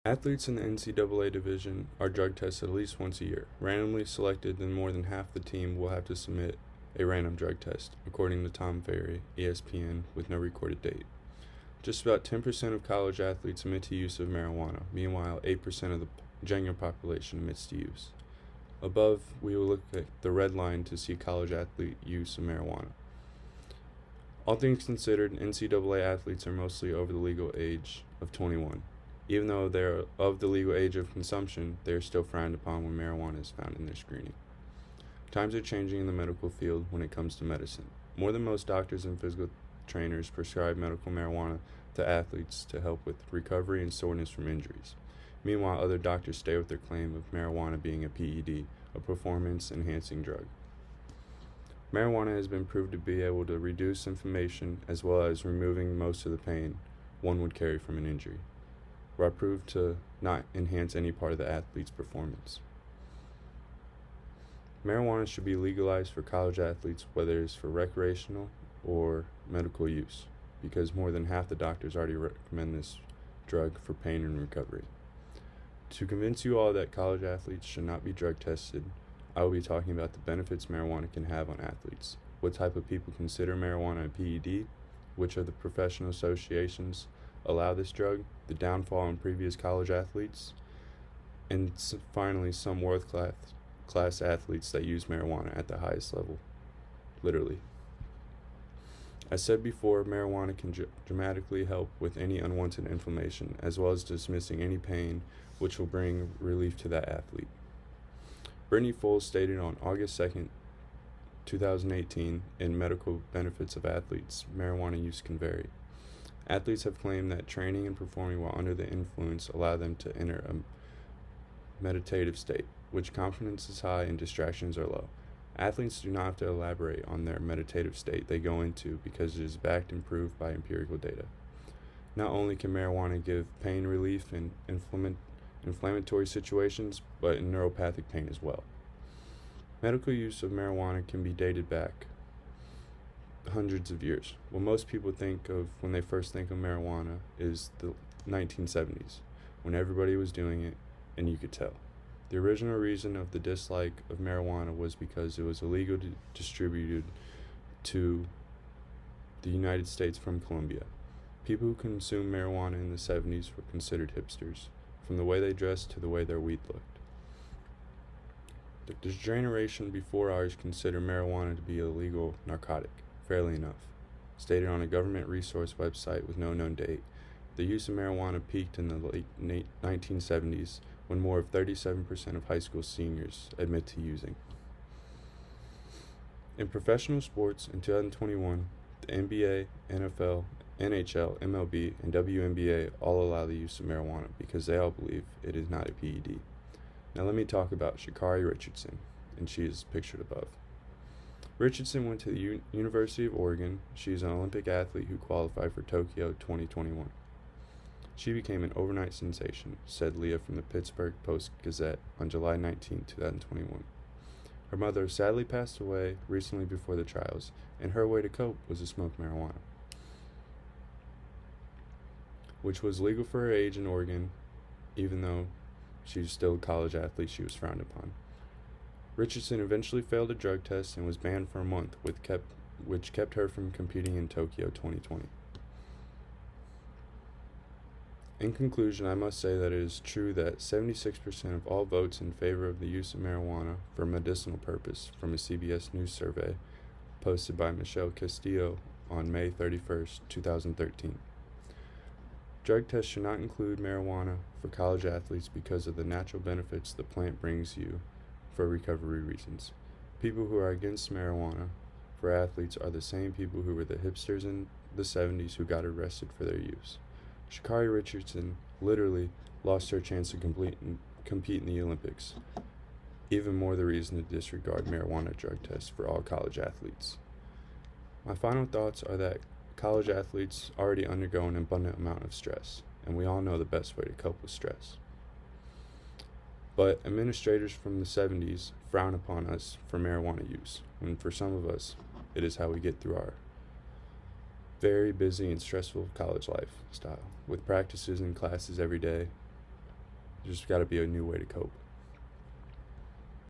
Athletes in the NCAA division are drug tested at least once a year. Randomly selected, then more than half the team will have to submit a random drug test, according to Tom Ferry, ESPN, with no recorded date. Just about 10% of college athletes admit to use of marijuana. Meanwhile, 8% of the general population admits to use. Above, we will look at the red line to see college athlete use of marijuana. All things considered, NCAA athletes are mostly over the legal age of 21. Even though they are of the legal age of consumption, they are still frowned upon when marijuana is found in their screening. Times are changing in the medical field when it comes to medicine. More than most doctors and physical trainers prescribe medical marijuana to athletes to help with recovery and soreness from injuries. Meanwhile, other doctors stay with their claim of marijuana being a PED, a performance-enhancing drug. Marijuana has been proved to be able to reduce inflammation as well as removing most of the pain one would carry from an injury, while proved to not enhance any part of the athlete's performance. Marijuana should be legalized for college athletes, whether it's for recreational or medical use, because more than half the doctors already recommend this drug for pain and recovery. To convince you all that college athletes should not be drug tested, I will be talking about the benefits marijuana can have on athletes, what type of people consider marijuana a PED, which of the professional associations allow this drug, the downfall in previous college athletes, and finally some world-class athletes that use marijuana at the highest level, literally. As said before, marijuana can dramatically help with any unwanted inflammation, as well as dismissing any pain, which will bring relief to that athlete. Brittany Foles stated on August 2nd, 2018, in Medical Benefits of Athletes, marijuana use can vary. Athletes have claimed that training and performing while under the influence allow them to enter a meditative state, which confidence is high and distractions are low. Athletes do not have to elaborate on their meditative state they go into because it is backed and proved by empirical data. Not only can marijuana give pain relief in inflammatory situations, but in neuropathic pain as well. Medical use of marijuana can be dated back hundreds of years. What most people think of when they first think of marijuana is the 1970s, when everybody was doing it and you could tell. The original reason of the dislike of marijuana was because it was illegally distributed to the United States from Colombia. People who consumed marijuana in the 70s were considered hipsters, from the way they dressed to the way their weed looked. The generation before ours considered marijuana to be a legal narcotic, fairly enough. Stated on a government resource website with no known date, the use of marijuana peaked in the late 1970s when more of 37% of high school seniors admit to using. In professional sports in 2021, the NBA, NFL, NHL, MLB, and WNBA all allow the use of marijuana because they all believe it is not a PED. Now let me talk about Sha'Carri Richardson, and she is pictured above. Richardson went to the University of Oregon. She is an Olympic athlete who qualified for Tokyo 2021. She became an overnight sensation, said Leah from the Pittsburgh Post-Gazette on July 19, 2021. Her mother sadly passed away recently before the trials, and her way to cope was to smoke marijuana, which was legal for her age in Oregon. Even though she was still a college athlete, she was frowned upon. Richardson eventually failed a drug test and was banned for a month, which kept her from competing in Tokyo 2020. In conclusion, I must say that it is true that 76% of all votes in favor of the use of marijuana for medicinal purpose, from a CBS News survey posted by Michelle Castillo on May 31, 2013. Drug tests should not include marijuana for college athletes because of the natural benefits the plant brings you for recovery reasons. People who are against marijuana for athletes are the same people who were the hipsters in the 70s who got arrested for their use. Sha'Carri Richardson literally lost her chance to compete in the Olympics. Even more the reason to disregard marijuana drug tests for all college athletes. My final thoughts are that college athletes already undergo an abundant amount of stress, and we all know the best way to cope with stress. But administrators from the 70s frown upon us for marijuana use, when for some of us, it is how we get through our very busy and stressful college lifestyle, with practices and classes every day, There's got to be a new way to cope.